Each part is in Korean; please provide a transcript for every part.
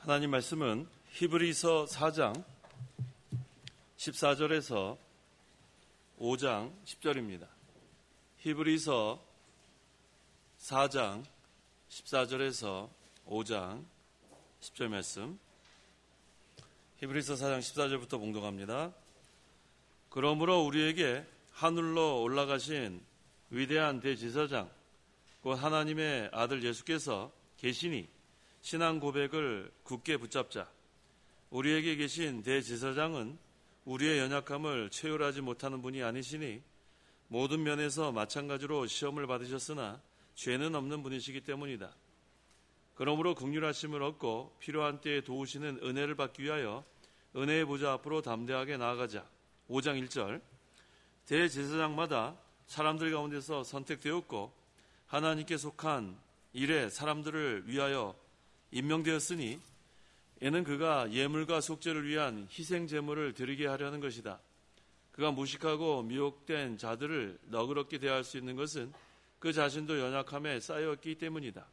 하나님 말씀은 히브리서 4장 14절에서 5장 10절입니다. 히브리서 4장 14절에서 5장 10절 말씀. 히브리서 4장 14절부터 봉독합니다. 그러므로 우리에게 하늘로 올라가신 위대한 대제사장 곧 하나님의 아들 예수께서 계시니 신앙 고백을 굳게 붙잡자. 우리에게 계신 대제사장은 우리의 연약함을 체휼하지 못하는 분이 아니시니 모든 면에서 마찬가지로 시험을 받으셨으나 죄는 없는 분이시기 때문이다. 그러므로 긍휼하심을 얻고 필요한 때에 도우시는 은혜를 받기 위하여 은혜의 보좌 앞으로 담대하게 나아가자. 5장 1절. 대제사장마다 사람들 가운데서 선택되었고 하나님께 속한 일에 사람들을 위하여 임명되었으니 이는 그가 예물과 속죄를 위한 희생 제물을 드리게 하려는 것이다. 그가 무식하고 미혹된 자들을 너그럽게 대할 수 있는 것은 그 자신도 연약함에 쌓여있기 때문이다.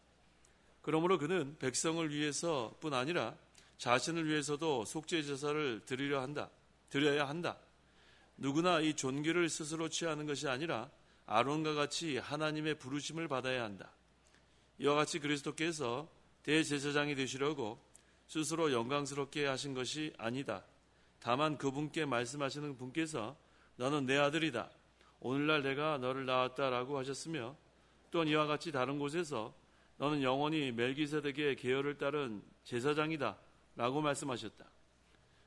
그러므로 그는 백성을 위해서뿐 아니라 자신을 위해서도 속죄 제사를 드려야 한다. 누구나 이 존귀를 스스로 취하는 것이 아니라 아론과 같이 하나님의 부르심을 받아야 한다. 이와 같이 그리스도께서 대제사장이 되시려고 스스로 영광스럽게 하신 것이 아니다. 다만 그분께 말씀하시는 분께서 너는 내 아들이다. 오늘날 내가 너를 낳았다라고 하셨으며 또한 이와 같이 다른 곳에서 너는 영원히 멜기세덱의 계열을 따른 제사장이다 라고 말씀하셨다.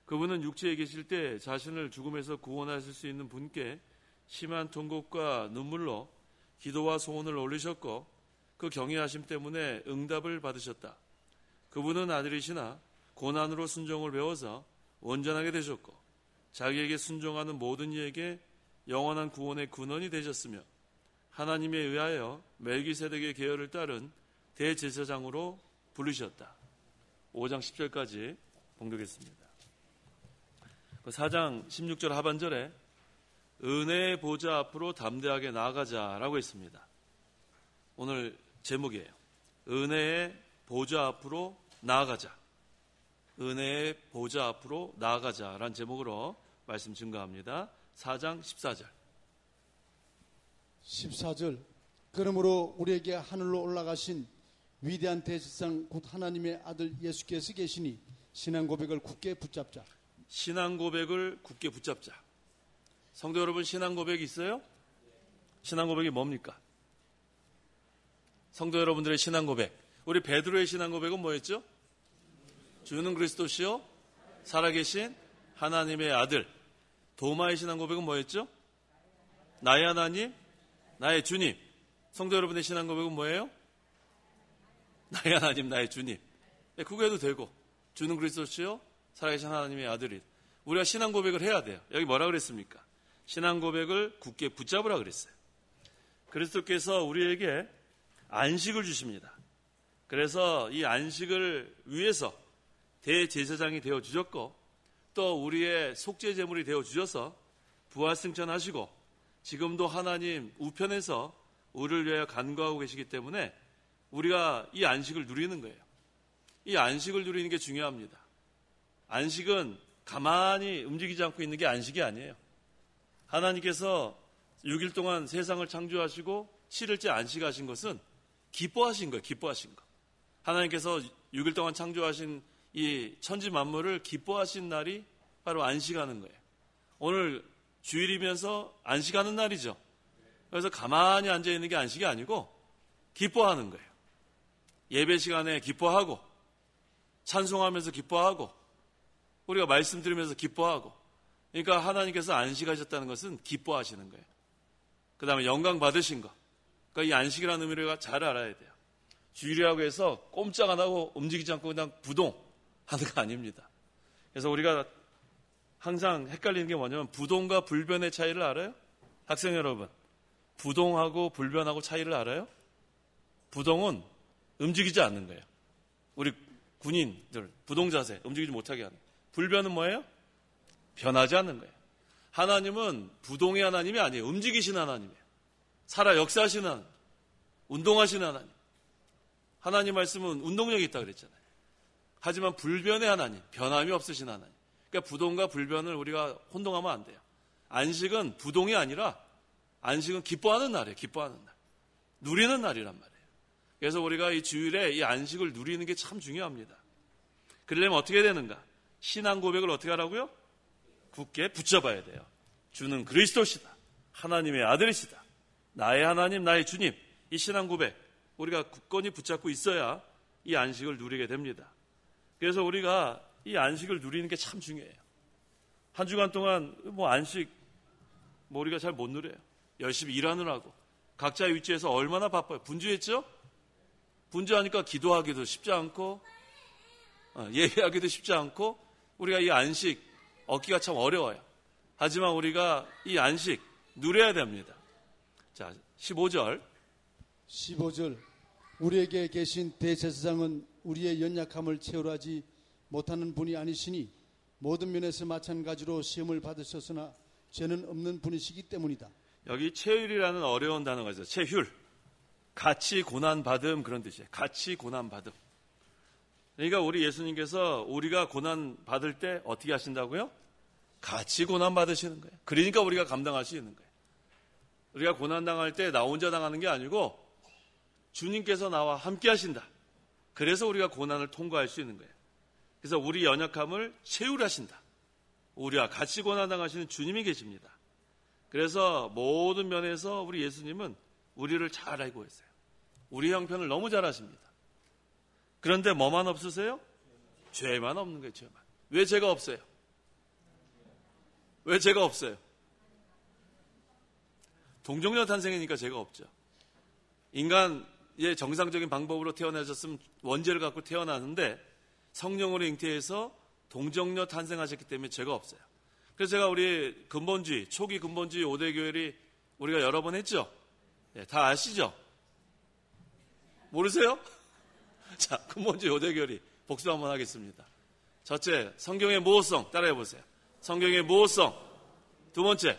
그분은 육체에 계실 때 자신을 죽음에서 구원하실 수 있는 분께 심한 통곡과 눈물로 기도와 소원을 올리셨고 그 경외하심 때문에 응답을 받으셨다. 그분은 아들이시나 고난으로 순종을 배워서 온전하게 되셨고 자기에게 순종하는 모든 이에게 영원한 구원의 근원이 되셨으며 하나님에 의하여 멜기세덱의 계열을 따른 대제사장으로 부르셨다. 5장 10절까지 봉독했습니다. 4장 16절 하반절에 은혜의 보좌 앞으로 담대하게 나아가자라고 했습니다. 오늘 제목이에요. 은혜의 보좌 앞으로 나아가자. 은혜의 보좌 앞으로 나아가자라는 제목으로 말씀 증거합니다. 4장 14절. 14절. 그러므로 우리에게 하늘로 올라가신 위대한 대제사장 곧 하나님의 아들 예수께서 계시니 신앙 고백을 굳게 붙잡자. 신앙 고백을 굳게 붙잡자. 성도 여러분, 신앙 고백이 있어요? 신앙 고백이 뭡니까? 성도 여러분들의 신앙 고백. 우리 베드로의 신앙 고백은 뭐였죠? 주는 그리스도시요 살아계신 하나님의 아들. 도마의 신앙 고백은 뭐였죠? 나의 하나님, 나의 주님. 성도 여러분의 신앙 고백은 뭐예요? 나의 하나님, 나의 주님. 그거 해도 되고, 주는 그리스도시요 살아계신 하나님의 아들이. 우리가 신앙 고백을 해야 돼요. 여기 뭐라 그랬습니까? 신앙 고백을 굳게 붙잡으라 그랬어요. 그리스도께서 우리에게 안식을 주십니다. 그래서 이 안식을 위해서 대제사장이 되어주셨고 또 우리의 속죄 제물이 되어주셔서 부활승천하시고 지금도 하나님 우편에서 우리를 위하여 간구하고 계시기 때문에 우리가 이 안식을 누리는 거예요. 이 안식을 누리는 게 중요합니다. 안식은 가만히 움직이지 않고 있는 게 안식이 아니에요. 하나님께서 6일 동안 세상을 창조하시고 7일째 안식하신 것은 기뻐하신 거예요. 기뻐하신 거. 하나님께서 6일 동안 창조하신 이 천지 만물을 기뻐하신 날이 바로 안식하는 거예요. 오늘 주일이면서 안식하는 날이죠. 그래서 가만히 앉아있는 게 안식이 아니고 기뻐하는 거예요. 예배 시간에 기뻐하고 찬송하면서 기뻐하고 우리가 말씀 들으면서 기뻐하고 그러니까 하나님께서 안식하셨다는 것은 기뻐하시는 거예요. 그 다음에 영광 받으신 거. 그러니까 이 안식이라는 의미를 잘 알아야 돼요. 주일이라고 해서 꼼짝 안 하고 움직이지 않고 그냥 부동하는 거 아닙니다. 그래서 우리가 항상 헷갈리는 게 뭐냐면 부동과 불변의 차이를 알아요? 학생 여러분, 부동하고 불변하고 차이를 알아요? 부동은 움직이지 않는 거예요. 우리 군인들 부동 자세 움직이지 못하게 하는. 불변은 뭐예요? 변하지 않는 거예요. 하나님은 부동의 하나님이 아니에요. 움직이신 하나님이에요. 살아 역사하시는 하나님, 운동하시는 하나님. 하나님 말씀은 운동력이 있다고 그랬잖아요. 하지만 불변의 하나님, 변함이 없으신 하나님. 그러니까 부동과 불변을 우리가 혼동하면 안 돼요. 안식은 부동이 아니라 안식은 기뻐하는 날이에요. 기뻐하는 날. 누리는 날이란 말이에요. 그래서 우리가 이 주일에 이 안식을 누리는 게 참 중요합니다. 그러려면 어떻게 되는가? 신앙 고백을 어떻게 하라고요? 굳게 붙잡아야 돼요. 주는 그리스도시다. 하나님의 아들이시다. 나의 하나님, 나의 주님. 이 신앙 고백 우리가 굳건히 붙잡고 있어야 이 안식을 누리게 됩니다. 그래서 우리가 이 안식을 누리는 게 참 중요해요. 한 주간 동안 안식 우리가 잘 못 누려요. 열심히 일하느라고 각자의 위치에서 얼마나 바빠요. 분주했죠? 분주하니까 기도하기도 쉽지 않고 예배하기도 쉽지 않고 우리가 이 안식 얻기가 참 어려워요. 하지만 우리가 이 안식 누려야 됩니다. 자, 15절 우리에게 계신 대제사장은 우리의 연약함을 채우려 하지 못하는 분이 아니시니 모든 면에서 마찬가지로 시험을 받으셨으나 죄는 없는 분이시기 때문이다. 여기 체휼이라는 어려운 단어가 있어요. 체휼. 같이 고난받음 그런 뜻이에요. 같이 고난받음. 그러니까 우리 예수님께서 우리가 고난받을 때 어떻게 하신다고요? 같이 고난받으시는 거예요. 그러니까 우리가 감당할 수 있는 거예요. 우리가 고난당할 때 나 혼자 당하는 게 아니고 주님께서 나와 함께 하신다. 그래서 우리가 고난을 통과할 수 있는 거예요. 그래서 우리 연약함을 채울하신다. 우리와 같이 고난당하시는 주님이 계십니다. 그래서 모든 면에서 우리 예수님은 우리를 잘 알고 계세요. 우리 형편을 너무 잘 아십니다. 그런데 뭐만 없으세요? 죄만 없는 거예요. 죄만. 왜 죄가 없어요? 왜 죄가 없어요? 동정녀 탄생이니까 죄가 없죠. 인간의 정상적인 방법으로 태어나셨으면 원죄를 갖고 태어나는데 성령으로 잉태해서 동정녀 탄생하셨기 때문에 죄가 없어요. 그래서 제가 우리 근본주의, 초기 근본주의 5대 교회를 우리가 여러 번 했죠? 네, 다 아시죠? 모르세요? 자, 근본주의 5대 교회 복수 한번 하겠습니다. 첫째, 성경의 모호성 따라해 보세요. 성경의 모호성. 두 번째,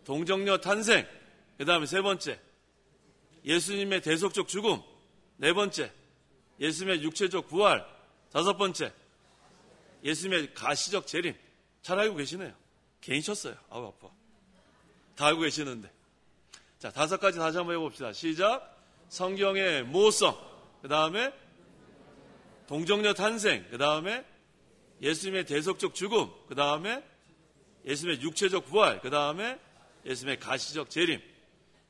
동정녀 탄생. 그 다음에 세 번째, 예수님의 대속적 죽음. 네 번째, 예수님의 육체적 부활. 다섯 번째, 예수님의 가시적 재림. 잘 알고 계시네요. 괜히 쳤어요. 아우 아파. 다 알고 계시는데. 자, 다섯 가지 다시 한번 해봅시다. 시작. 성경의 모호성. 그 다음에 동정녀 탄생. 그 다음에 예수님의 대속적 죽음. 그 다음에 예수님의 육체적 부활. 그 다음에 예수님의 가시적 재림.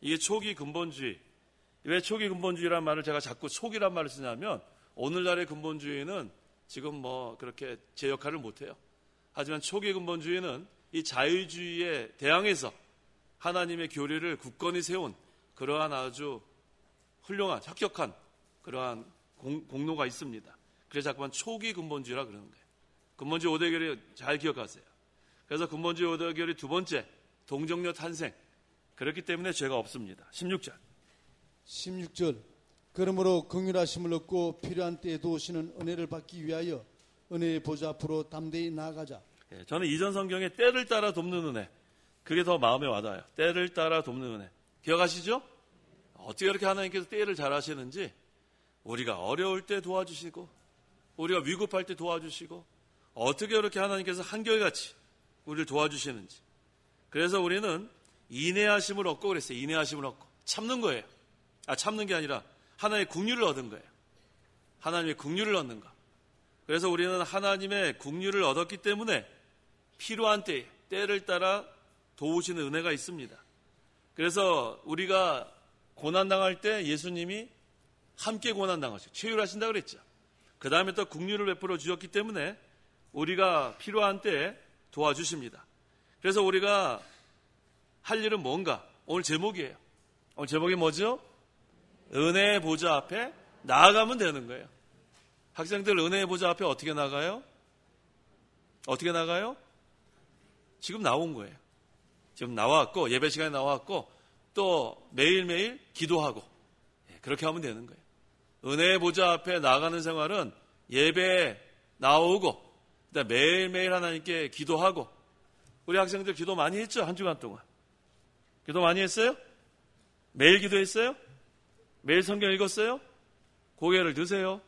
이게 초기 근본주의. 왜 초기 근본주의란 말을 제가 자꾸 초기란 말을 쓰냐면 오늘날의 근본주의는 지금 그렇게 제 역할을 못해요. 하지만 초기 근본주의는 이 자유주의에 대항해서 하나님의 교리를 굳건히 세운 그러한 아주 훌륭한 합격한 그러한 공로가 있습니다. 그래서 자꾸만 초기 근본주의라 그러는 거예요. 근본주의 5대 교리 잘 기억하세요. 그래서 근본주의 5대 교리 두 번째 동정녀 탄생. 그렇기 때문에 죄가 없습니다. 16절 그러므로 긍휼하심을 얻고 필요한 때에 도우시는 은혜를 받기 위하여 은혜의 보좌 앞으로 담대히 나아가자. 저는 이전 성경에 때를 따라 돕는 은혜, 그게 더 마음에 와닿아요. 때를 따라 돕는 은혜. 기억하시죠? 어떻게 그렇게 하나님께서 때를 잘 하시는지, 우리가 어려울 때 도와주시고 우리가 위급할 때 도와주시고 어떻게 그렇게 하나님께서 한결같이 우리를 도와주시는지. 그래서 우리는 인내하심을 얻고 그랬어요. 인내하심을 얻고 참는 거예요. 참는 게 아니라 하나님의 긍휼을 얻은 거예요. 하나님의 긍휼을 얻는 거. 그래서 우리는 하나님의 긍휼을 얻었기 때문에 필요한 때를 따라 도우시는 은혜가 있습니다. 그래서 우리가 고난당할 때 예수님이 함께 고난당하시고 체휼하신다고 그랬죠. 그 다음에 또 긍휼을 베풀어 주셨기 때문에 우리가 필요한 때에 도와주십니다. 그래서 우리가 할 일은 뭔가? 오늘 제목이에요. 오늘 제목이 뭐죠? 은혜의 보좌 앞에 나아가면 되는 거예요. 학생들 은혜의 보좌 앞에 어떻게 나가요? 어떻게 나가요? 지금 나온 거예요. 지금 나왔고 예배 시간에 나왔고 또 매일매일 기도하고 그렇게 하면 되는 거예요. 은혜의 보좌 앞에 나가는 생활은 예배에 나오고 매일매일 하나님께 기도하고. 우리 학생들 기도 많이 했죠? 한 주간 동안 기도 많이 했어요? 매일 기도했어요? 매일 성경 읽었어요? 고개를 드세요.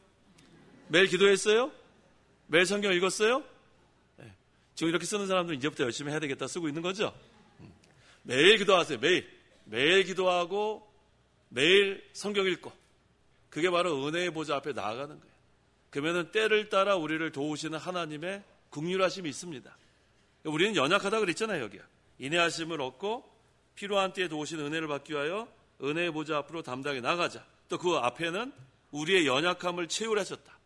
매일 기도했어요? 매일 성경 읽었어요? 네. 지금 이렇게 쓰는 사람들은 이제부터 열심히 해야 되겠다 쓰고 있는 거죠? 매일 기도하세요. 매일 기도하고 매일 성경 읽고, 그게 바로 은혜의 보좌 앞에 나아가는 거예요. 그러면은 때를 따라 우리를 도우시는 하나님의 긍휼하심이 있습니다. 우리는 연약하다 그랬잖아요. 여기야 인내하심을 얻고 필요한 때에 도우시는 은혜를 받기 위하여 은혜의 보좌 앞으로 담대하게 나가자. 또 그 앞에는 우리의 연약함을 채우라셨다.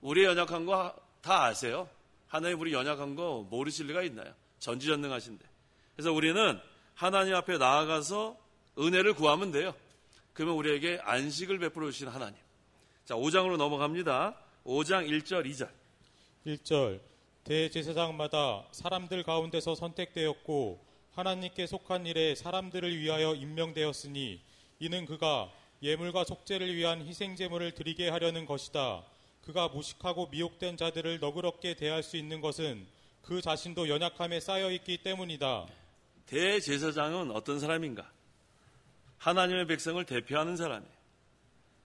우리의 연약한 거 다 아세요? 하나님 우리 연약한 거 모르실 리가 있나요? 전지전능하신데. 그래서 우리는 하나님 앞에 나아가서 은혜를 구하면 돼요. 그러면 우리에게 안식을 베풀어 주신 하나님. 자, 5장으로 넘어갑니다. 5장 1절 2절. 1절 대제사장마다 사람들 가운데서 선택되었고 하나님께 속한 일에 사람들을 위하여 임명되었으니 이는 그가 예물과 속죄를 위한 희생제물을 드리게 하려는 것이다. 그가 무식하고 미혹된 자들을 너그럽게 대할 수 있는 것은 그 자신도 연약함에 쌓여있기 때문이다. 대제사장은 어떤 사람인가? 하나님의 백성을 대표하는 사람이에요.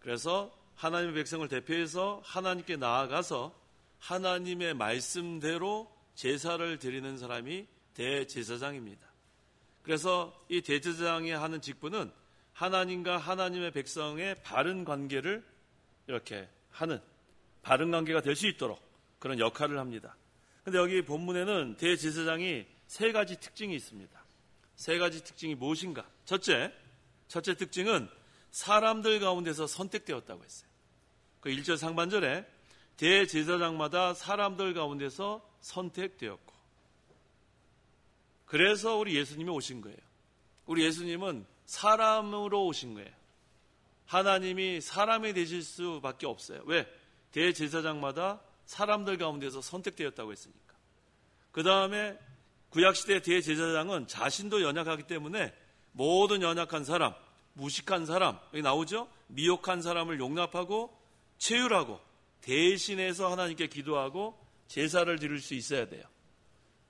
그래서 하나님의 백성을 대표해서 하나님께 나아가서 하나님의 말씀대로 제사를 드리는 사람이 대제사장입니다. 그래서 이 대제사장이 하는 직분은 하나님과 하나님의 백성의 바른 관계를 이렇게 하는, 바른 관계가 될 수 있도록 그런 역할을 합니다. 그런데 여기 본문에는 대제사장이 세 가지 특징이 있습니다. 세 가지 특징이 무엇인가? 첫째 특징은 사람들 가운데서 선택되었다고 했어요. 그 1절 상반절에 대제사장마다 사람들 가운데서 선택되었고, 그래서 우리 예수님이 오신 거예요. 우리 예수님은 사람으로 오신 거예요. 하나님이 사람이 되실 수밖에 없어요. 왜? 대제사장마다 사람들 가운데서 선택되었다고 했으니까. 그 다음에 구약시대 대제사장은 자신도 연약하기 때문에 모든 연약한 사람, 무식한 사람, 여기 나오죠? 미혹한 사람을 용납하고 채율하고 대신해서 하나님께 기도하고 제사를 드릴 수 있어야 돼요.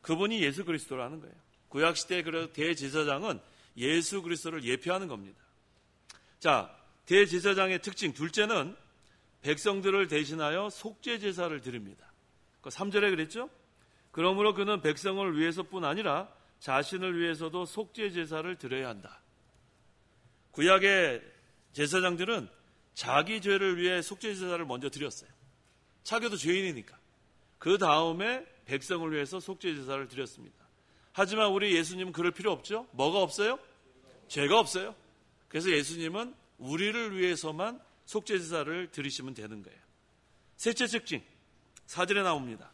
그분이 예수 그리스도라는 거예요. 구약시대 대제사장은 예수 그리스도를 예표하는 겁니다. 자, 대제사장의 특징 둘째는 백성들을 대신하여 속죄 제사를 드립니다. 3절에 그랬죠? 그러므로 그는 백성을 위해서뿐 아니라 자신을 위해서도 속죄 제사를 드려야 한다. 구약의 제사장들은 자기 죄를 위해 속죄 제사를 먼저 드렸어요. 자기도 죄인이니까. 그 다음에 백성을 위해서 속죄 제사를 드렸습니다. 하지만 우리 예수님은 그럴 필요 없죠? 뭐가 없어요? 죄가 없어요. 그래서 예수님은 우리를 위해서만 속죄 제사를 드리시면 되는 거예요. 셋째 특징, 4절에 나옵니다.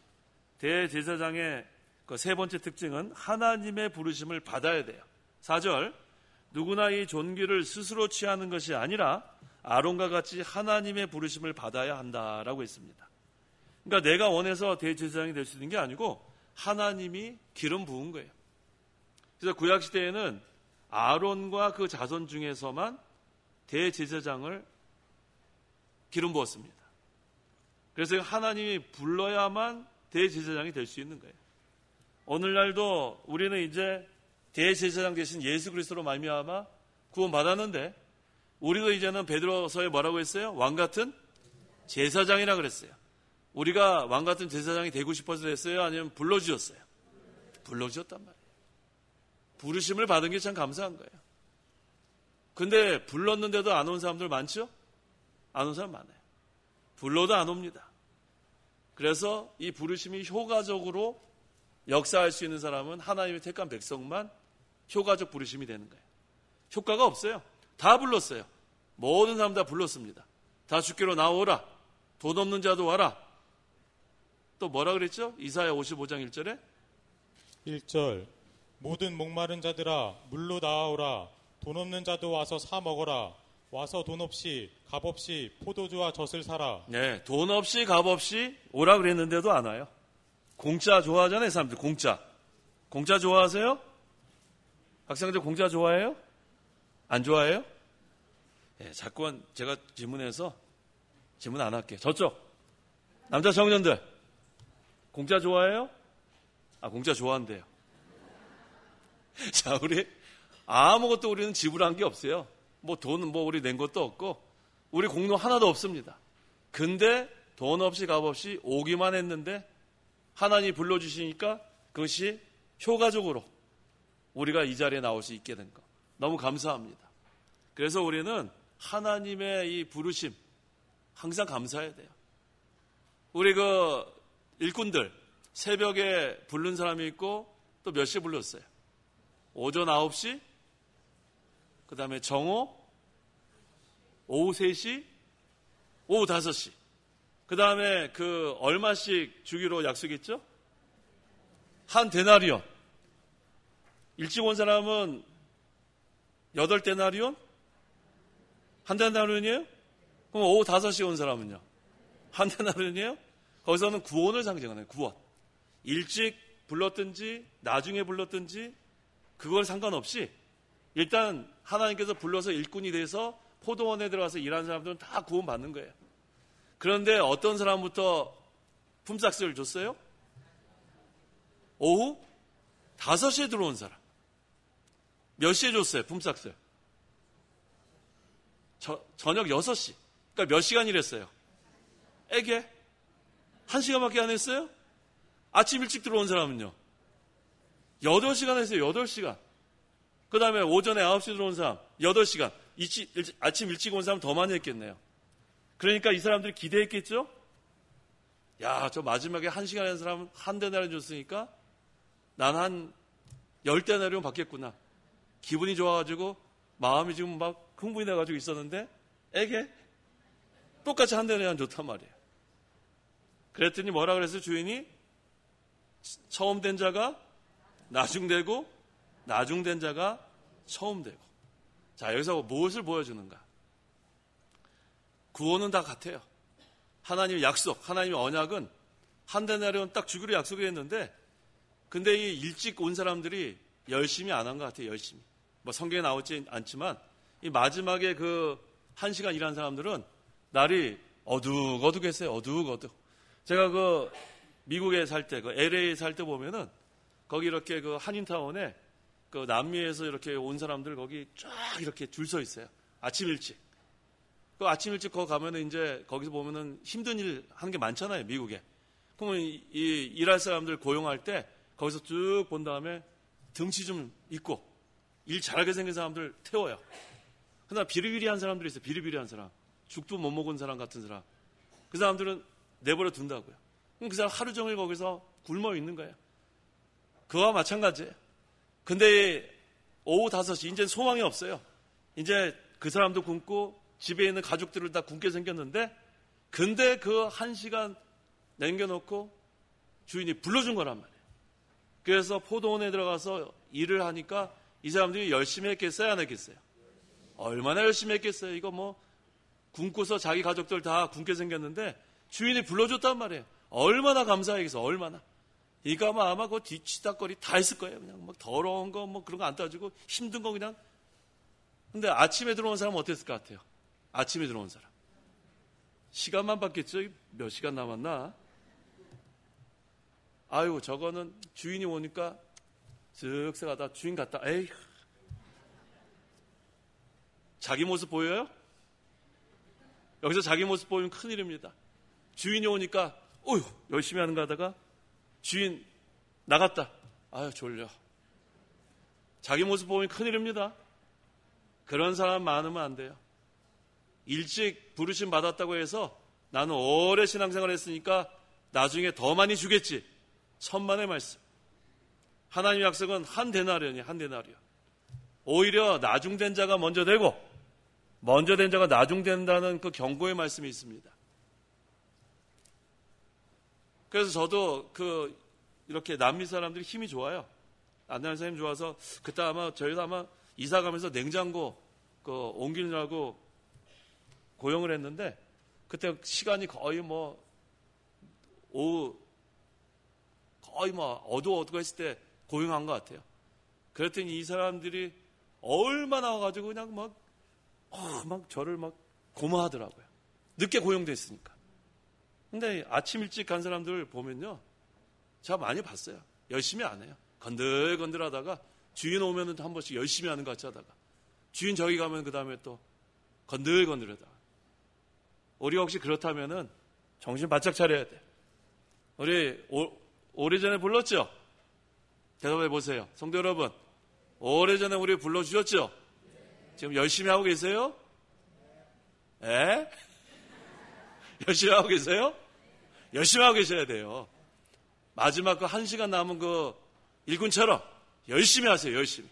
대제사장의 그 세 번째 특징은 하나님의 부르심을 받아야 돼요. 4절, 누구나 이 존귀를 스스로 취하는 것이 아니라 아론과 같이 하나님의 부르심을 받아야 한다라고 했습니다. 그러니까 내가 원해서 대제사장이 될 수 있는 게 아니고 하나님이 기름 부은 거예요. 그래서 구약시대에는 아론과 그 자손 중에서만 대제사장을 기름 부었습니다. 그래서 하나님이 불러야만 대제사장이 될 수 있는 거예요. 오늘날도 우리는 이제 대제사장 대신 예수 그리스도로 말미암아 구원받았는데 우리도 이제는 베드로서에 뭐라고 했어요? 왕같은 제사장이라 그랬어요. 우리가 왕같은 제사장이 되고 싶어서 됐어요? 아니면 불러주셨어요? 불러주셨단 말이에요. 부르심을 받은 게 참 감사한 거예요. 근데 불렀는데도 안 온 사람들 많죠? 안 온 사람 많아요. 불러도 안 옵니다. 그래서 이 부르심이 효과적으로 역사할 수 있는 사람은 하나님의 택한 백성만 효과적 부르심이 되는 거예요. 효과가 없어요. 다 불렀어요. 모든 사람 다 불렀습니다. 다 주께로 나오라. 돈 없는 자도 와라. 또 뭐라 그랬죠? 이사야 55장 1절에 1절 모든 목마른 자들아 물로 나아오라. 돈 없는 자도 와서 사 먹어라. 와서 돈 없이 값 없이 포도주와 젖을 사라. 네, 돈 없이 값 없이 오라 그랬는데도 안 와요. 공짜 좋아하잖아요, 사람들. 공짜 좋아하세요? 학생들 공짜 좋아해요? 안 좋아해요? 네, 자꾸만 제가 질문해서 질문 안 할게요. 저쪽 남자 청년들 공짜 좋아해요? 공짜 좋아한대요. 자, 우리 아무것도 우리는 지불한 게 없어요. 돈 우리 낸 것도 없고 우리 공로 하나도 없습니다. 근데 돈 없이 값 없이 오기만 했는데 하나님이 불러주시니까 그것이 효과적으로 우리가 이 자리에 나올 수 있게 된 것. 너무 감사합니다. 그래서 우리는 하나님의 이 부르심 항상 감사해야 돼요. 우리 그 일꾼들 새벽에 부른 사람이 있고 또 몇 시에 불렀어요? 오전 9시, 그 다음에 정오, 오후 3시, 오후 5시. 그 다음에 그 얼마씩 주기로 약속했죠? 한 데나리온. 일찍 온 사람은 8데나리온? 한 데나리온이에요? 그럼 오후 5시에 온 사람은요? 한 데나리온이에요? 거기서는 구원을 상징하네요. 구원. 일찍 불렀든지 나중에 불렀든지 그걸 상관없이 일단 하나님께서 불러서 일꾼이 돼서 포도원에 들어가서 일하는 사람들은 다 구원받는 거예요. 그런데 어떤 사람부터 품삯을 줬어요? 오후 5시에 들어온 사람. 몇 시에 줬어요? 품삯을? 저녁 6시. 그러니까 몇 시간 일했어요? 에게? 1시간밖에 안 했어요? 아침 일찍 들어온 사람은요? 8시간 했어요. 8시간. 그 다음에 오전에 9시 들어온 사람 8시간. 아침 일찍 온 사람 더 많이 했겠네요. 그러니까 이 사람들이 기대했겠죠? 야, 저 마지막에 1시간 한 사람은 한 데나리온 줬으니까 난 한 10데나리온 받겠구나. 기분이 좋아가지고 마음이 지금 막 흥분이 돼가지고 있었는데 에게? 똑같이 한 데나리온 줬단 말이에요. 그랬더니 뭐라 그랬어요? 주인이 처음 된 자가 나중되고 나중된 자가 처음 되고. 자, 여기서 무엇을 보여주는가? 구원은 다 같아요. 하나님의 약속, 하나님의 언약은 한 데나리온 딱 주기로 약속을 했는데 근데 이 일찍 온 사람들이 열심히 안 한 것 같아요. 열심히. 뭐 성경에 나오지 않지만 이 마지막에 그 1시간 일한 사람들은 날이 어둑어둑했어요. 어둑어둑. 제가 그 미국에 살 때, 그 LA에 살 때 보면은 거기 이렇게 그 한인타운에 그 남미에서 이렇게 온 사람들 거기 쫙 이렇게 줄 서 있어요. 아침 일찍. 그 아침 일찍 거기 가면은 이제 거기서 보면은 힘든 일 하는 게 많잖아요. 미국에. 그러면 이 일할 사람들 고용할 때 거기서 쭉 본 다음에 등치 좀 있고 일 잘하게 생긴 사람들 태워요. 그러나 비리비리한 사람들이 있어요. 비리비리한 사람. 죽도 못 먹은 사람 같은 사람. 그 사람들은 내버려 둔다고요. 그럼 그 사람 하루 종일 거기서 굶어 있는 거예요. 그와 마찬가지예요. 근데 오후 5시 이제 소망이 없어요. 이제 그 사람도 굶고 집에 있는 가족들을 다 굶게 생겼는데 근데 그 1시간 남겨놓고 주인이 불러준 거란 말이에요. 그래서 포도원에 들어가서 일을 하니까 이 사람들이 열심히 했겠어요? 안 했겠어요? 얼마나 열심히 했겠어요? 이거 뭐 굶고서 자기 가족들 다 굶게 생겼는데 주인이 불러줬단 말이에요. 얼마나 감사하겠어. 얼마나. 이거 아마 그 뒤치다거리 다 했을 거예요. 그냥 막 더러운 거 뭐 그런 거 안 따지고 힘든 거 그냥. 근데 아침에 들어온 사람은 어땠을 것 같아요? 아침에 들어온 사람. 시간만 봤겠죠? 몇 시간 남았나? 아유, 저거는 주인이 오니까 쓱쓱 하다 주인 갔다. 에이. 자기 모습 보여요? 여기서 자기 모습 보이면 큰일입니다. 주인이 오니까 어휴 열심히 하는 거 하다가 주인 나갔다. 아유 졸려. 자기 모습 보면 큰일입니다. 그런 사람 많으면 안 돼요. 일찍 부르심 받았다고 해서 나는 오래 신앙생활 했으니까 나중에 더 많이 주겠지. 천만의 말씀. 하나님의 약속은 한 데나리온이에요. 한 데나리온. 오히려 나중된 자가 먼저 되고 먼저 된 자가 나중된다는 그 경고의 말씀이 있습니다. 그래서 저도 이렇게 남미 사람들이 힘이 좋아요. 안나는 사람이 좋아서 그때 아마 저희도 아마 이사 가면서 냉장고 옮기느라고 고용을 했는데 그때 시간이 거의 뭐 오후 거의 뭐 어두워했을 때 고용한 것 같아요. 그랬더니 이 사람들이 얼마나 와가지고 그냥 막 저를 막 고마하더라고요. 늦게 고용됐으니까. 근데 아침 일찍 간 사람들 보면요. 제가 많이 봤어요. 열심히 안 해요. 건들건들 하다가 주인 오면은 한 번씩 열심히 하는 것 같이 하다가 주인 저기 가면 그 다음에 또 건들건들 하다가 우리가 혹시 그렇다면은 정신 바짝 차려야 돼. 우리 오래전에 불렀죠? 대답해 보세요. 성도 여러분, 오래전에 우리 불러주셨죠? 지금 열심히 하고 계세요? 예? 열심히 하고 계세요? 열심히 하고 계셔야 돼요. 마지막 그 1시간 남은 그 일꾼처럼 열심히 하세요. 열심히.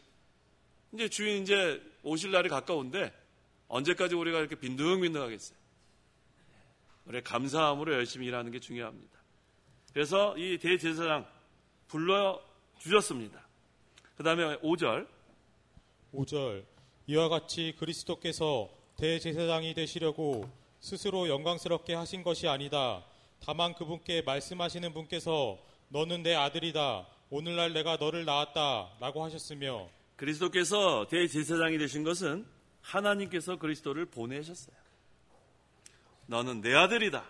이제 주인 이제 오실 날이 가까운데 언제까지 우리가 이렇게 빈둥빈둥 하겠어요? 우리 감사함으로 열심히 일하는 게 중요합니다. 그래서 이 대제사장 불러주셨습니다. 그 다음에 5절. 이와 같이 그리스도께서 대제사장이 되시려고 스스로 영광스럽게 하신 것이 아니다. 다만 그분께 말씀하시는 분께서 너는 내 아들이다. 오늘날 내가 너를 낳았다. 라고 하셨으며 그리스도께서 대제사장이 되신 것은 하나님께서 그리스도를 보내셨어요. 너는 내 아들이다.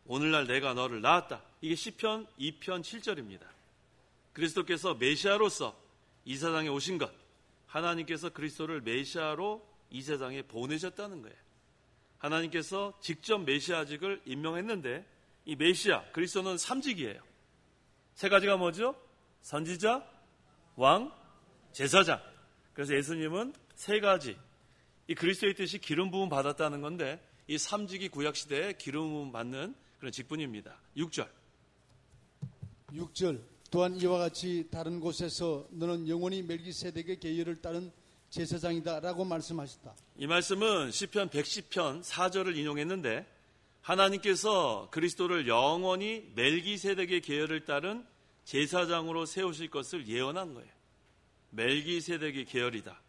오늘날 내가 너를 낳았다. 이게 시편 2편 7절입니다. 그리스도께서 메시아로서 이 세상에 오신 것, 하나님께서 그리스도를 메시아로 이 세상에 보내셨다는 거예요. 하나님께서 직접 메시아직을 임명했는데 이 메시아, 그리스도는 3직이에요. 3가지가 뭐죠? 선지자, 왕, 제사장. 그래서 예수님은 3가지, 이 그리스도의 뜻이 기름 부음 받았다는 건데 이 3직이 구약시대에 기름 부음 받는 그런 직분입니다. 6절. 또한 이와 같이 다른 곳에서 너는 영원히 멜기세덱의 계율을 따른 제사장이다 라고 말씀하셨다. 이 말씀은 시편 110편 4절을 인용했는데 하나님께서 그리스도를 영원히 멜기세덱의 계율을 따른 제사장으로 세우실 것을 예언한 거예요. 멜기세덱의 계열이다.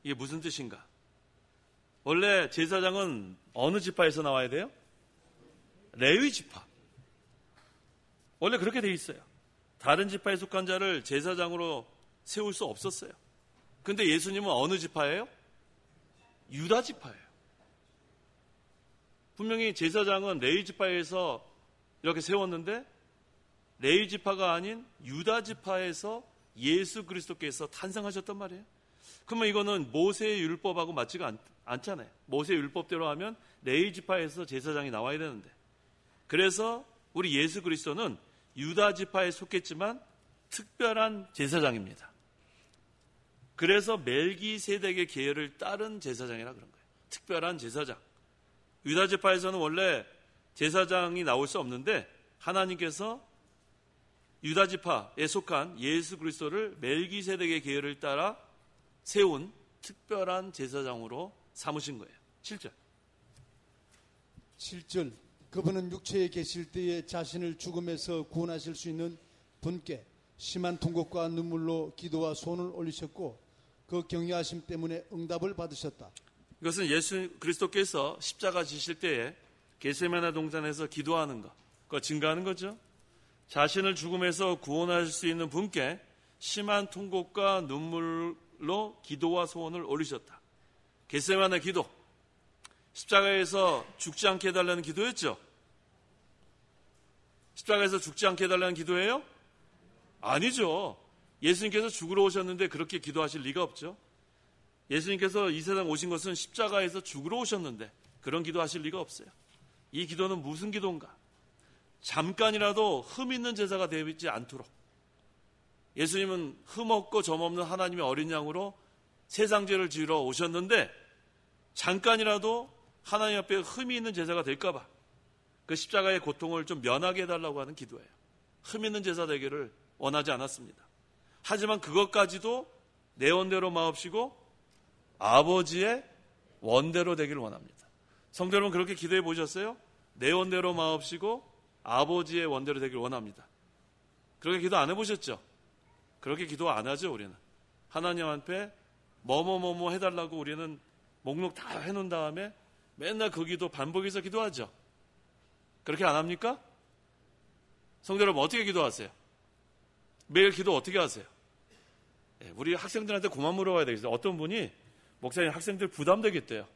이게 무슨 뜻인가? 원래 제사장은 어느 지파에서 나와야 돼요? 레위 지파. 원래 그렇게 돼 있어요. 다른 지파에 속한 자를 제사장으로 세울 수 없었어요. 근데 예수님은 어느 지파예요? 유다 지파예요. 분명히 제사장은 레위 지파에서 이렇게 세웠는데 레위 지파가 아닌 유다 지파에서 예수 그리스도께서 탄생하셨단 말이에요. 그러면 이거는 모세의 율법하고 맞지가 않잖아요. 모세의 율법대로 하면 레위 지파에서 제사장이 나와야 되는데, 그래서 우리 예수 그리스도는 유다 지파에 속했지만 특별한 제사장입니다. 그래서 멜기세덱의 계열을 따른 제사장이라 그런 거예요. 특별한 제사장. 유다 지파에서는 원래 제사장이 나올 수 없는데 하나님께서 유다 지파에 속한 예수 그리스도를 멜기세덱의 계열을 따라 세운 특별한 제사장으로 삼으신 거예요. 7절. 그분은 육체에 계실 때에 자신을 죽음에서 구원하실 수 있는 분께 심한 통곡과 눈물로 기도와 손을 올리셨고 그 경외하심 때문에 응답을 받으셨다. 이것은 예수 그리스도께서 십자가 지실 때에 겟세마네 동산에서 기도하는 것, 그거 증가하는 거죠. 자신을 죽음에서 구원하실 수 있는 분께 심한 통곡과 눈물로 기도와 소원을 올리셨다. 겟세마네 기도, 십자가에서 죽지 않게 해달라는 기도였죠. 십자가에서 죽지 않게 해달라는 기도예요? 아니죠. 예수님께서 죽으러 오셨는데 그렇게 기도하실 리가 없죠. 예수님께서 이 세상 오신 것은 십자가에서 죽으러 오셨는데 그런 기도하실 리가 없어요. 이 기도는 무슨 기도인가? 잠깐이라도 흠 있는 제사가 되지 않도록, 예수님은 흠 없고 점 없는 하나님의 어린 양으로 세상 죄를 지으러 오셨는데 잠깐이라도 하나님 앞에 흠이 있는 제사가 될까 봐 그 십자가의 고통을 좀 면하게 해달라고 하는 기도예요. 흠 있는 제사 되기를 원하지 않았습니다. 하지만 그것까지도 내 원대로 마옵시고 아버지의 원대로 되기를 원합니다. 성도 여러분, 그렇게 기도해 보셨어요? 내 원대로 마옵시고 아버지의 원대로 되기를 원합니다. 그렇게 기도 안 해보셨죠? 그렇게 기도 안 하죠. 우리는 하나님 앞에 뭐뭐 해달라고 우리는 목록 다 해놓은 다음에 맨날 그 기도 반복해서 기도하죠. 그렇게 안 합니까? 성도 여러분, 어떻게 기도하세요? 매일 기도 어떻게 하세요? 우리 학생들한테 그만 물어봐야 되겠어요. 어떤 분이 목사님 학생들 부담되겠대요.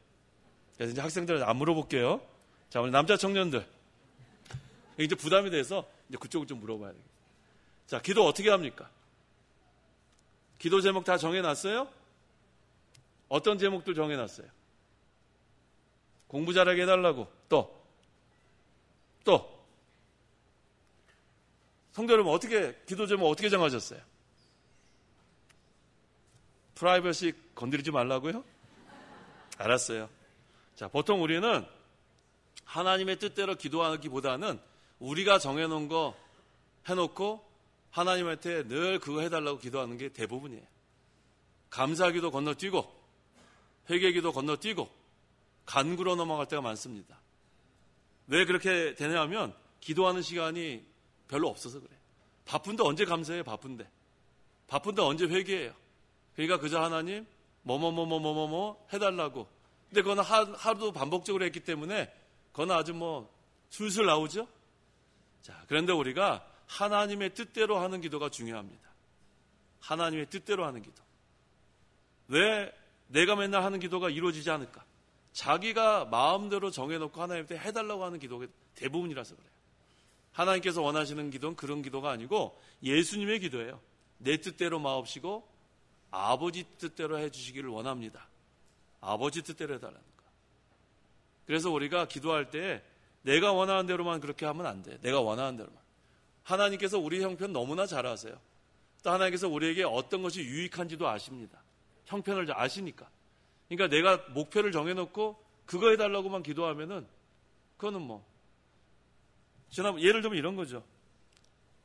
그래서 이제 학생들한테 안 물어볼게요. 자, 우리 남자 청년들 이제 부담이 돼서 이제 그쪽을 좀 물어봐야 되겠어요. 자, 기도 어떻게 합니까? 기도 제목 다 정해놨어요? 어떤 제목들 정해놨어요? 공부 잘하게 해달라고. 또 성도 여러분, 어떻게 기도 제목 어떻게 정하셨어요? 프라이버시 건드리지 말라고요? 알았어요. 자, 보통 우리는 하나님의 뜻대로 기도하기보다는 우리가 정해놓은 거 해놓고 하나님한테 늘 그거 해달라고 기도하는 게 대부분이에요. 감사기도 건너뛰고 회개기도 건너뛰고 간구로 넘어갈 때가 많습니다. 왜 그렇게 되냐면 기도하는 시간이 별로 없어서 그래요. 바쁜데 언제 감사해요? 바쁜데 언제 회개해요? 그러니까 그저 하나님 뭐뭐뭐뭐뭐뭐 해달라고. 근데 그건 하루도 반복적으로 했기 때문에 그건 아주 술술 나오죠. 자, 그런데 우리가 하나님의 뜻대로 하는 기도가 중요합니다. 하나님의 뜻대로 하는 기도. 왜 내가 맨날 하는 기도가 이루어지지 않을까? 자기가 마음대로 정해놓고 하나님한테 해달라고 하는 기도가 대부분이라서 그래요. 하나님께서 원하시는 기도는 그런 기도가 아니고 예수님의 기도예요. 내 뜻대로 마옵시고 아버지 뜻대로 해주시기를 원합니다. 아버지 뜻대로 해달라는 거. 그래서 우리가 기도할 때 내가 원하는 대로만 그렇게 하면 안 돼. 내가 원하는 대로만. 하나님께서 우리 형편 너무나 잘 아세요. 또 하나님께서 우리에게 어떤 것이 유익한지도 아십니다. 형편을 아시니까. 그러니까 내가 목표를 정해놓고 그거 해달라고만 기도하면은 그거는 예를 들면 이런 거죠.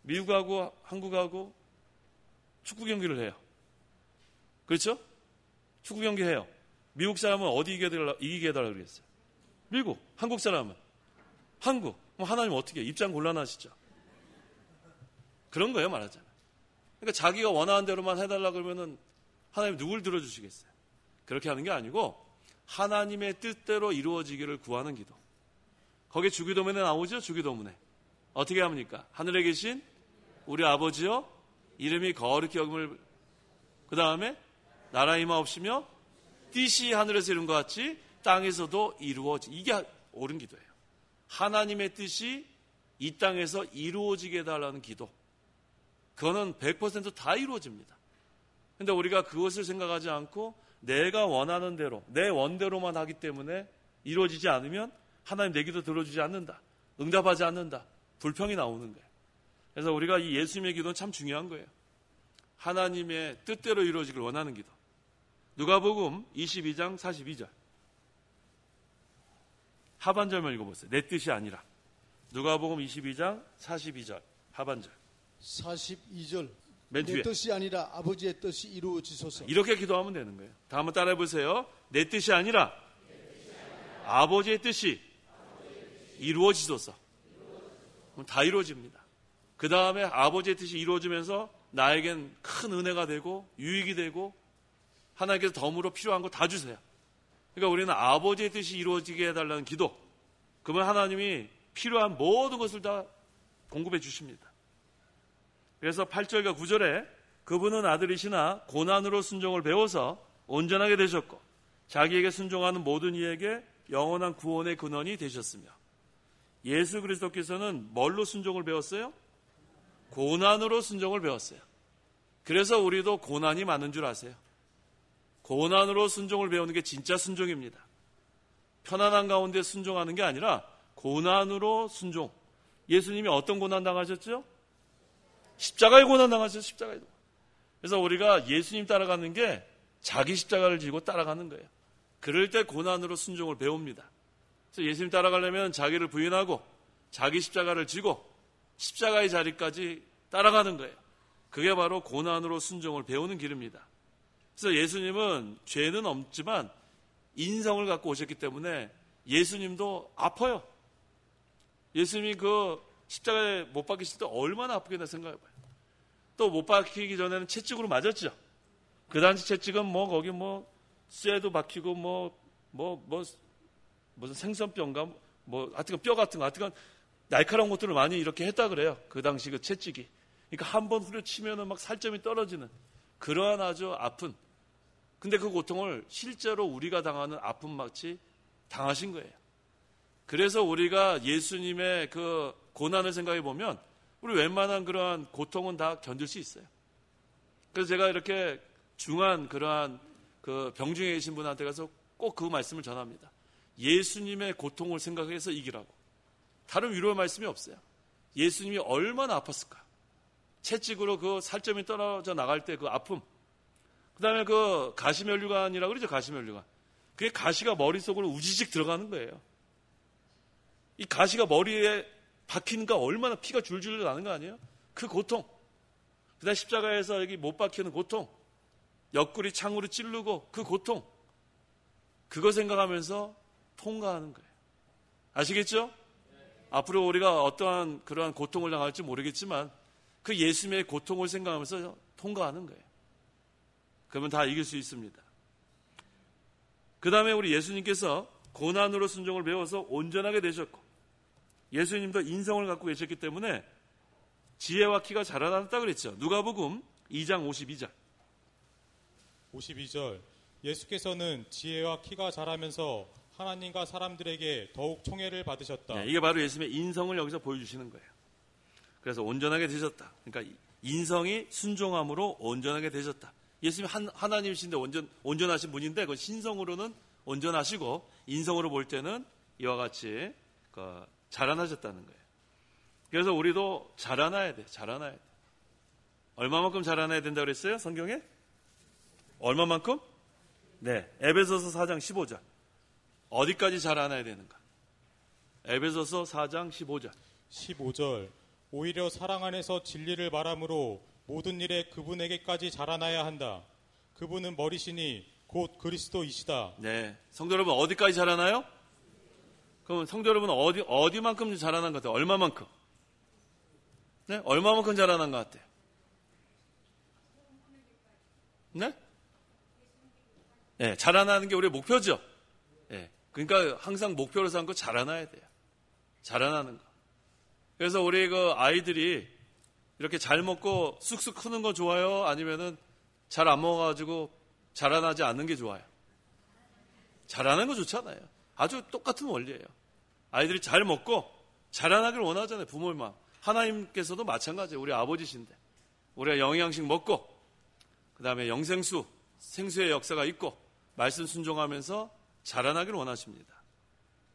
미국하고 한국하고 축구 경기를 해요. 그렇죠? 축구 경기 해요. 미국 사람은 어디 이기게 해달라고 그랬어요? 미국. 한국 사람은 한국. 하나님 어떻게 입장 곤란하시죠? 그런 거예요, 말하자면. 그러니까 자기가 원하는 대로만 해달라고 그러면은 하나님 누굴 들어주시겠어요? 그렇게 하는 게 아니고 하나님의 뜻대로 이루어지기를 구하는 기도. 거기에 주기도문에 나오죠? 주기도문에. 어떻게 합니까? 하늘에 계신 우리 아버지여 이름이 거룩히 여김을 그 다음에 나라 임하옵시며 뜻이 하늘에서 이룬 것 같이 땅에서도 이루어지. 이게 옳은 기도예요. 하나님의 뜻이 이 땅에서 이루어지게 해달라는 기도. 그거는 100% 다 이루어집니다. 근데 우리가 그것을 생각하지 않고 내가 원하는 대로 내 원대로만 하기 때문에 이루어지지 않으면 하나님 내 기도 들어주지 않는다. 응답하지 않는다. 불평이 나오는 거예요. 그래서 우리가 이 예수님의 기도는 참 중요한 거예요. 하나님의 뜻대로 이루어지길 원하는 기도. 누가복음 22장 42절. 하반절만 읽어보세요. 내 뜻이 아니라. 누가복음 22장 42절 하반절. 42절. 맨 뒤에. 내 뜻이 아니라 아버지의 뜻이 이루어지소서. 이렇게 기도하면 되는 거예요. 다 한번 따라해 보세요. 내 뜻이 아니라 아버지의 뜻이 이루어지소서. 그럼 다 이루어집니다. 그 다음에 아버지의 뜻이 이루어지면서 나에겐 큰 은혜가 되고 유익이 되고 하나님께서 덤으로 필요한 거 다 주세요. 그러니까 우리는 아버지의 뜻이 이루어지게 해달라는 기도. 그러면 하나님이 필요한 모든 것을 다 공급해 주십니다. 그래서 8절과 9절에 그분은 아들이시나 고난으로 순종을 배워서 온전하게 되셨고 자기에게 순종하는 모든 이에게 영원한 구원의 근원이 되셨으며 예수 그리스도께서는 뭘로 순종을 배웠어요? 고난으로 순종을 배웠어요. 그래서 우리도 고난이 많은 줄 아세요? 고난으로 순종을 배우는 게 진짜 순종입니다. 편안한 가운데 순종하는 게 아니라 고난으로 순종. 예수님이 어떤 고난 당하셨죠? 십자가의 고난 당하셨죠. 십자가의 고난. 그래서 우리가 예수님 따라가는 게 자기 십자가를 지고 따라가는 거예요. 그럴 때 고난으로 순종을 배웁니다. 그래서 예수님 따라가려면 자기를 부인하고 자기 십자가를 지고 십자가의 자리까지 따라가는 거예요. 그게 바로 고난으로 순종을 배우는 길입니다. 그래서 예수님은 죄는 없지만 인성을 갖고 오셨기 때문에 예수님도 아파요. 예수님이 그 십자가에 못 박히실 때 얼마나 아프겠나 생각해봐요. 또 못 박히기 전에는 채찍으로 맞았죠. 그 당시 채찍은 거기 쇠도 박히고 무슨 생선뼈인가 하여튼 뼈 같은 거 하여튼 날카로운 것들을 많이 이렇게 했다 그래요. 그 당시 그 채찍이. 그러니까 한 번 후려치면은 막 살점이 떨어지는 그러한 아주 아픈. 근데 그 고통을 실제로 우리가 당하는 아픔 마치 당하신 거예요. 그래서 우리가 예수님의 그 고난을 생각해 보면 우리 웬만한 그러한 고통은 다 견딜 수 있어요. 그래서 제가 이렇게 중한 그러한 그 병중에 계신 분한테 가서 꼭 그 말씀을 전합니다. 예수님의 고통을 생각해서 이기라고. 다른 위로의 말씀이 없어요. 예수님이 얼마나 아팠을까? 채찍으로 그 살점이 떨어져 나갈 때 그 아픔. 그 다음에 그 가시면류관이라고 그러죠, 가시면류관. 그게 가시가 머릿속으로 우지직 들어가는 거예요. 이 가시가 머리에 박히니까 얼마나 피가 줄줄 나는 거 아니에요? 그 고통. 그 다음에 십자가에서 여기 못 박히는 고통. 옆구리 창으로 찌르고 그 고통. 그거 생각하면서 통과하는 거예요. 아시겠죠? 앞으로 우리가 어떠한 그러한 고통을 당할지 모르겠지만 그 예수님의 고통을 생각하면서 통과하는 거예요. 그러면 다 이길 수 있습니다. 그 다음에 우리 예수님께서 고난으로 순종을 배워서 온전하게 되셨고 예수님도 인성을 갖고 계셨기 때문에 지혜와 키가 자라났다 그랬죠. 누가복음 2장 52절. 예수께서는 지혜와 키가 자라면서 하나님과 사람들에게 더욱 총애를 받으셨다. 네, 이게 바로 예수님의 인성을 여기서 보여주시는 거예요. 그래서 온전하게 되셨다. 그러니까 인성이 순종함으로 온전하게 되셨다. 예수님이 하나님이신데 온전하신 분인데 그 신성으로는 온전하시고 인성으로 볼 때는 이와 같이 자라나셨다는 거예요. 그래서 우리도 자라나야 돼. 자라나야 돼. 얼마만큼 자라나야 된다고 그랬어요? 성경에? 얼마만큼? 네, 에베소서 4장 15절. 어디까지 자라나야 되는가? 에베소서 4장 15절. 오히려 사랑 안에서 진리를 말함으로 모든 일에 그분에게까지 자라나야 한다. 그분은 머리시니 곧 그리스도이시다. 네, 성도 여러분 어디까지 자라나요? 그럼 성도 여러분 어디만큼 자라난 것 같아요? 얼마만큼? 네, 얼마만큼 자라난 것 같아요? 네? 네, 자라나는 게 우리의 목표죠. 네, 그러니까 항상 목표로 삼고 자라나야 돼요. 자라나는 거. 그래서 우리 그 아이들이 이렇게 잘 먹고 쑥쑥 크는 거 좋아요? 아니면은 잘 안 먹어가지고 자라나지 않는 게 좋아요? 자라는 거 좋잖아요. 아주 똑같은 원리예요. 아이들이 잘 먹고 자라나길 원하잖아요. 부모의 마음. 하나님께서도 마찬가지예요. 우리 아버지신데 우리가 영양식 먹고 그 다음에 영생수, 생수의 역사가 있고 말씀 순종하면서 자라나길 원하십니다.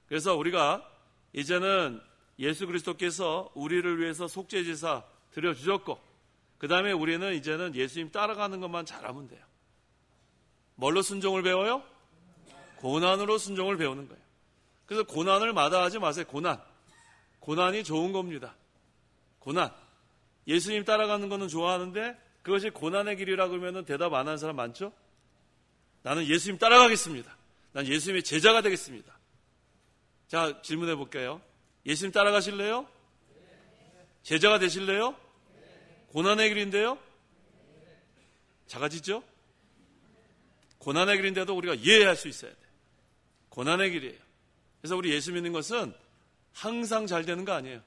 그래서 우리가 이제는 예수 그리스도께서 우리를 위해서 속죄제사 드려주셨고 그 다음에 우리는 이제는 예수님 따라가는 것만 잘하면 돼요. 뭘로 순종을 배워요? 고난으로 순종을 배우는 거예요. 그래서 고난을 마다하지 마세요. 고난이 좋은 겁니다. 고난. 예수님 따라가는 거는 좋아하는데 그것이 고난의 길이라 그러면 대답 안 하는 사람 많죠? 나는 예수님 따라가겠습니다. 난 예수님의 제자가 되겠습니다. 자, 질문해 볼게요. 예수님 따라가실래요? 제자가 되실래요? 고난의 길인데요? 작아지죠? 고난의 길인데도 우리가 이해할 수 있어야 돼. 고난의 길이에요. 그래서 우리 예수 믿는 것은 항상 잘 되는 거 아니에요.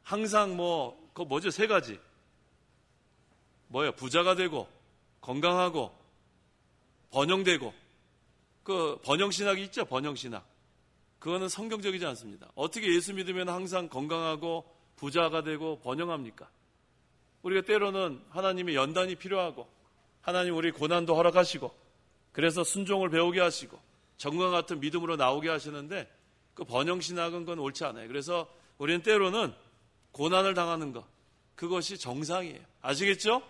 항상 그거 뭐죠? 세 가지. 뭐예요? 부자가 되고, 건강하고, 번영되고. 그 번영신학이 있죠? 번영신학. 그거는 성경적이지 않습니다. 어떻게 예수 믿으면 항상 건강하고, 부자가 되고, 번영합니까? 우리가 때로는 하나님의 연단이 필요하고, 하나님 우리 고난도 허락하시고, 그래서 순종을 배우게 하시고, 정과 같은 믿음으로 나오게 하시는데, 그 번영신학은 그건 옳지 않아요. 그래서 우리는 때로는 고난을 당하는 것, 그것이 정상이에요. 아시겠죠?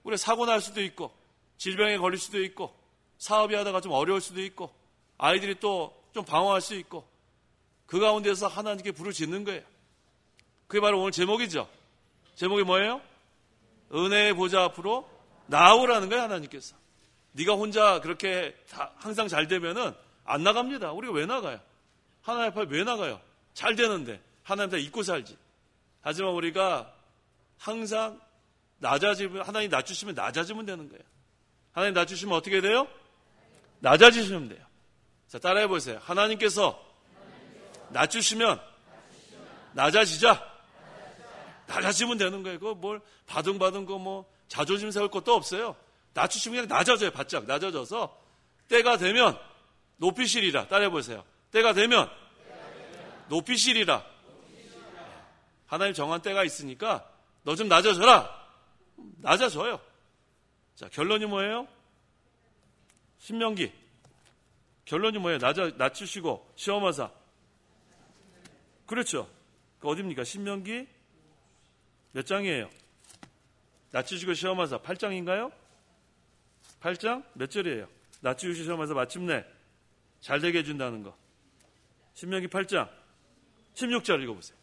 우리 사고 날 수도 있고, 질병에 걸릴 수도 있고, 사업이 하다가 좀 어려울 수도 있고, 아이들이 또 좀 방황할 수 있고, 그 가운데서 하나님께 불을 짓는 거예요. 그게 바로 오늘 제목이죠. 제목이 뭐예요? 은혜의 보좌 앞으로 나오라는 거예요, 하나님께서. 네가 혼자 그렇게 항상 잘 되면은 안 나갑니다. 우리가 왜 나가요? 하나님 앞에 왜 나가요? 잘 되는데 하나님 다 잊고 살지. 하지만 우리가 항상 낮아지면, 하나님 낮추시면 낮아지면 되는 거예요. 하나님 낮추시면 어떻게 돼요? 낮아지시면 돼요. 자, 따라해 보세요. 하나님께서 낮추시면 낮아지자. 낮아지면 되는 거예요. 그거 뭘 바둥바둥 거 자존심 세울 것도 없어요. 낮추시면 그냥 낮아져요. 바짝 낮아져서 때가 되면 높이시리라. 따라해 보세요. 때가 되면 높이시리라. 하나님 정한 때가 있으니까 너 좀 낮아져라. 낮아져요. 자, 결론이 뭐예요? 신명기. 결론이 뭐예요? 낮추시고 시험하사. 그렇죠. 어디입니까? 신명기 몇 장이에요? 낮추시고 시험하사 8장인가요? 8장? 몇 절이에요? 낮추시고 시험하사 마침내 잘되게 해준다는 거. 신명기 8장 16절 읽어보세요.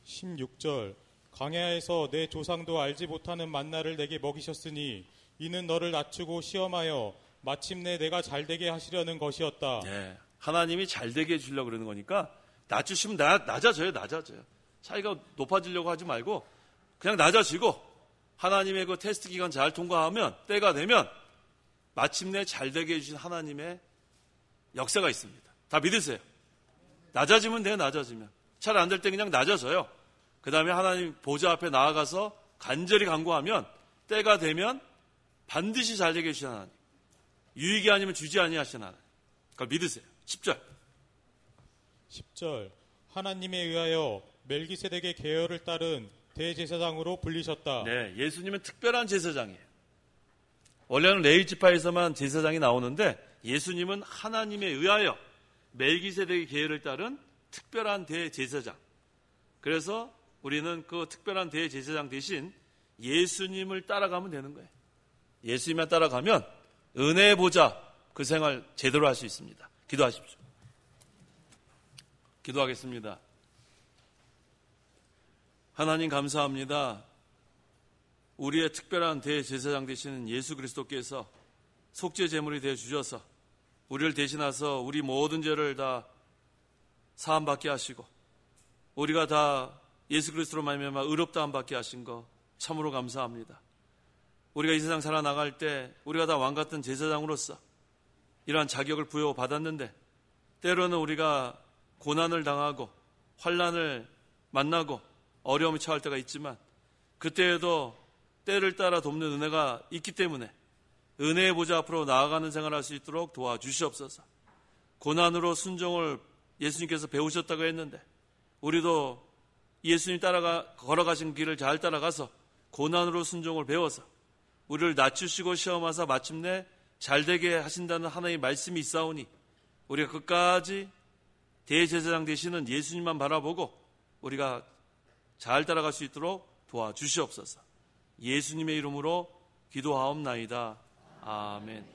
16절 광야에서 내 조상도 알지 못하는 만나를 내게 먹이셨으니 이는 너를 낮추고 시험하여 마침내 내가 잘되게 하시려는 것이었다. 네, 하나님이 잘되게 해주려고 그러는 거니까 낮추시면 낮아져요. 차이가 높아지려고 하지 말고 그냥 낮아지고 하나님의 그 테스트 기간 잘 통과하면 때가 되면 마침내 잘되게 해주신 하나님의 역사가 있습니다. 다 믿으세요. 낮아지면 돼요. 낮아지면. 잘 안 될 때 그냥 낮아져요. 그 다음에 하나님 보좌 앞에 나아가서 간절히 간구하면 때가 되면 반드시 잘되게 해주신 하나님. 유익이 아니면 주지 아니하신 하나님. 그걸 믿으세요. 10절. 10절 하나님에 의하여 멜기세덱의 계열을 따른 대제사장으로 불리셨다. 네, 예수님은 특별한 제사장이에요. 원래는 레위 지파에서만 제사장이 나오는데 예수님은 하나님에 의하여 멜기세덱의 계열을 따른 특별한 대제사장. 그래서 우리는 그 특별한 대제사장 대신 예수님을 따라가면 되는 거예요. 예수님만 따라가면 은혜의 보좌 그 생활 제대로 할 수 있습니다. 기도하십시오. 기도하겠습니다. 하나님 감사합니다. 우리의 특별한 대제사장 되시는 예수 그리스도께서 속죄 제물이 되어 주셔서 우리를 대신하서 우리 모든 죄를 다 사함받게 하시고 우리가 다 예수 그리스도로 말미암아 의롭다함 받게 하신 거 참으로 감사합니다. 우리가 이 세상 살아나갈 때 우리가 다 왕같은 제사장으로서 이러한 자격을 부여받았는데 때로는 우리가 고난을 당하고 환난을 만나고 어려움이 처할 때가 있지만 그때에도 때를 따라 돕는 은혜가 있기 때문에 은혜의 보좌 앞으로 나아가는 생활을 할 수 있도록 도와주시옵소서. 고난으로 순종을 예수님께서 배우셨다고 했는데 우리도 예수님 걸어가신 길을 잘 따라가서 고난으로 순종을 배워서 우리를 낮추시고 시험하사 마침내 잘되게 하신다는 하나님의 말씀이 있사오니 우리가 끝까지 대제사장 되시는 예수님만 바라보고 우리가 잘 따라갈 수 있도록 도와주시옵소서. 예수님의 이름으로 기도하옵나이다. 아멘.